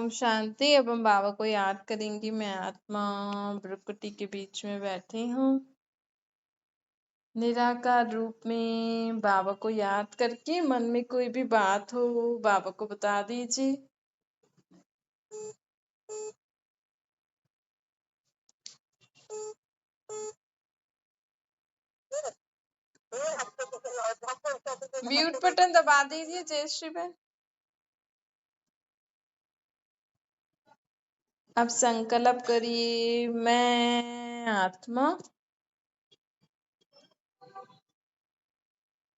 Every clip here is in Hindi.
ओम शांति। अब हम बाबा को याद करेंगे। मैं आत्मा भ्रुकुटी के बीच में बैठी हूँ। निराकार रूप में बाबा को याद करके मन में कोई भी बात हो बाबा को बता दीजिए। म्यूट बटन दबा दीजिए जयश्री बहन। अब संकल्प करिए, मैं आत्मा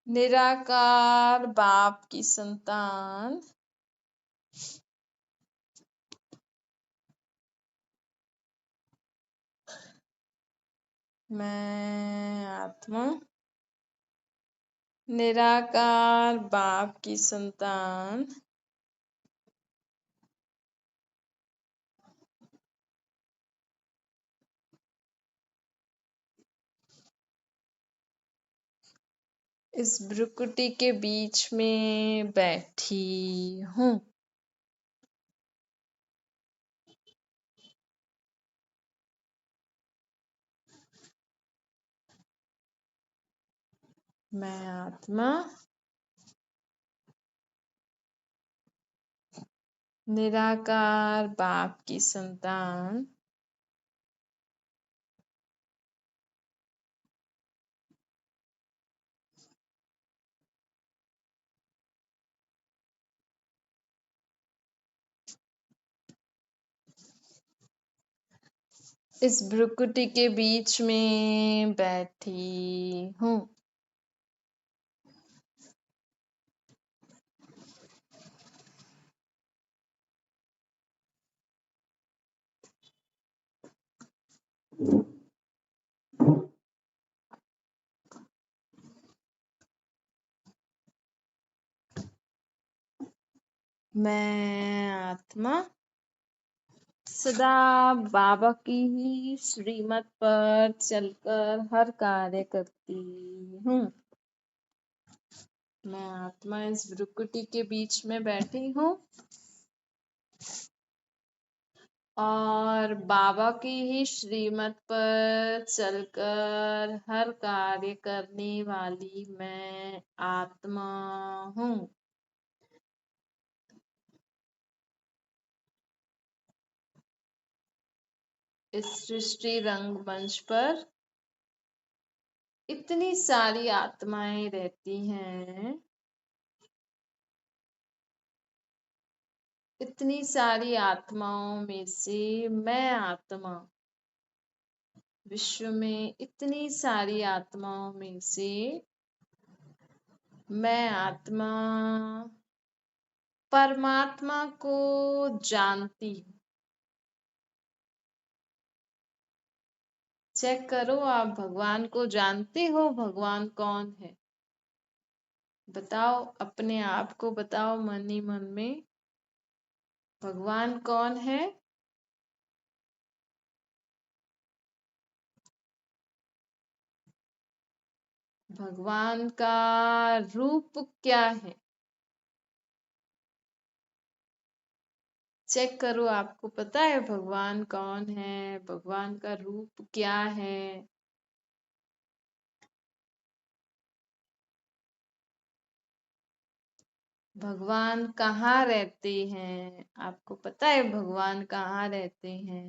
निराकार बाप की संतान मैं आत्मा निराकार बाप की संतान इस भ्रुकुटी के बीच में बैठी हूँ। मैं आत्मा निराकार बाप की संतान इस भ्रुकुटी के बीच में बैठी हूँ। मैं आत्मा सदा बाबा की ही श्रीमत पर चलकर हर कार्य करती हूँ। मैं आत्मा इस भ्रुकुटी के बीच में बैठी हूँ और बाबा की ही श्रीमत पर चलकर हर कार्य करने वाली मैं आत्मा हूँ। इस सृष्टि रंगमंच पर इतनी सारी आत्माएं रहती हैं, इतनी सारी आत्माओं में से मैं आत्मा, विश्व में इतनी सारी आत्माओं में से मैं आत्मा परमात्मा को जानती हूँ। चेक करो, आप भगवान को जानते हो? भगवान कौन है? बताओ, अपने आप को बताओ मन ही मन में, भगवान कौन है? भगवान का रूप क्या है? चेक करो, आपको पता है भगवान कौन है? भगवान का रूप क्या है? भगवान कहाँ रहते हैं? आपको पता है भगवान कहाँ रहते हैं?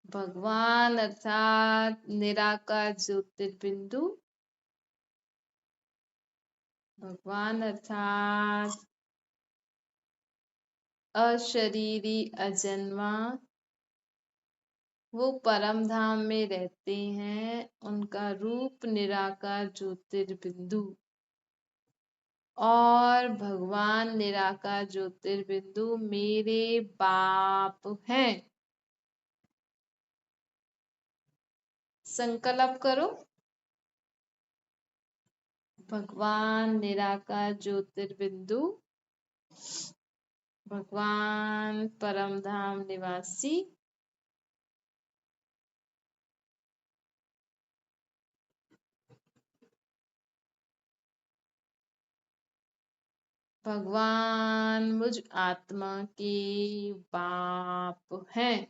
भगवान अर्थात निराकार ज्योतिर्बिंदु, भगवान अर्थात अशरीरी अजन्मा, वो परम धाम में रहते हैं। उनका रूप निराकार ज्योतिर्बिंदु, और भगवान निराकार ज्योतिर्बिंदु मेरे बाप हैं। संकल्प करो, भगवान निराकार ज्योतिर्बिंदु, भगवान परम धाम निवासी, भगवान मुझ आत्मा के बाप हैं।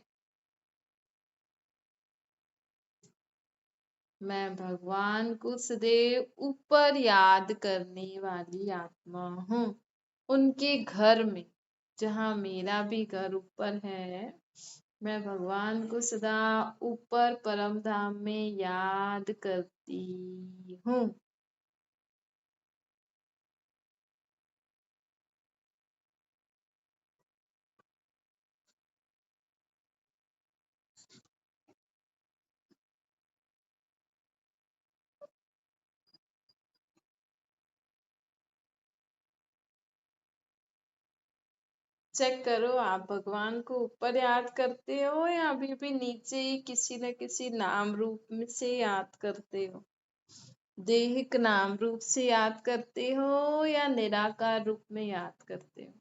मैं भगवान को सदैव ऊपर याद करने वाली आत्मा हूँ। उनके घर में, जहाँ मेरा भी घर ऊपर है, मैं भगवान को सदा ऊपर परम धाम में याद करती हूँ। चेक करो, आप भगवान को ऊपर याद करते हो या अभी भी नीचे ही किसी न किसी नाम रूप में से याद करते हो? देहिक नाम रूप से याद करते हो या निराकार रूप में याद करते हो?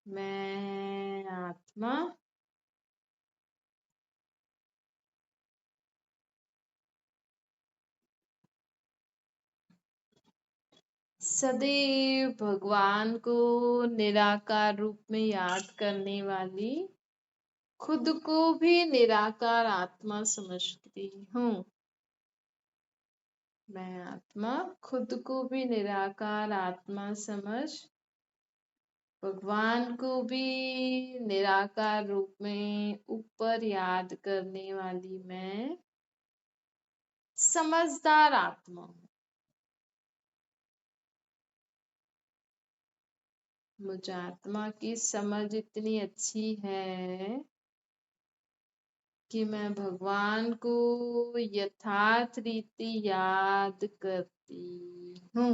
मैं आत्मा सदैव भगवान को निराकार रूप में याद करने वाली, खुद को भी निराकार आत्मा समझती हूँ। मैं आत्मा खुद को भी निराकार आत्मा समझ भगवान को भी निराकार रूप में ऊपर याद करने वाली मैं समझदार आत्मा हूँ। मुझ आत्मा की समझ इतनी अच्छी है कि मैं भगवान को यथार्थ रीति याद करती हूँ।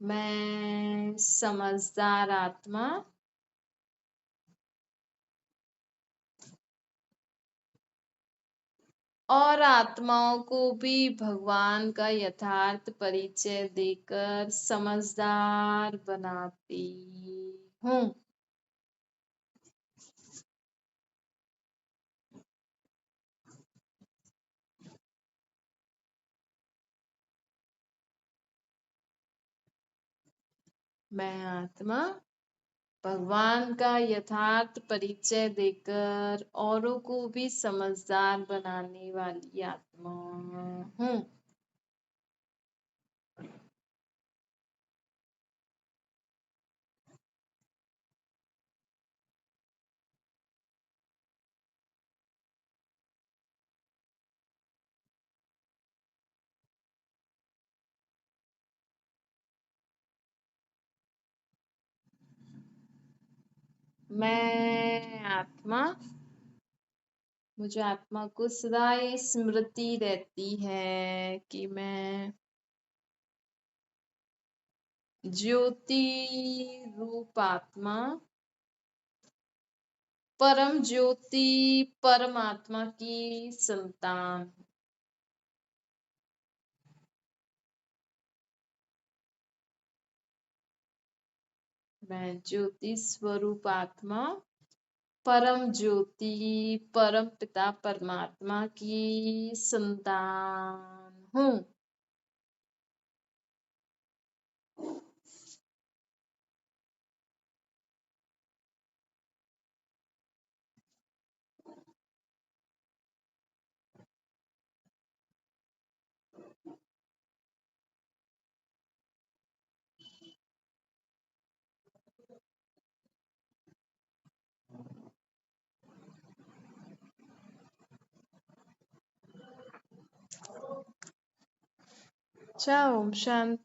मैं समझदार आत्मा और आत्माओं को भी भगवान का यथार्थ परिचय देकर समझदार बनाती हूँ। मैं आत्मा भगवान का यथार्थ परिचय देकर औरों को भी समझदार बनाने वाली आत्मा हूँ। मैं आत्मा मुझे आत्मा को सदा ये स्मृति रहती है कि मैं ज्योति रूप आत्मा, परम ज्योति परमात्मा की संतान। मैं ज्योति स्वरूप आत्मा, परम ज्योति परम पिता परमात्मा की संतान हूँ। अच्छा, ओम शांति।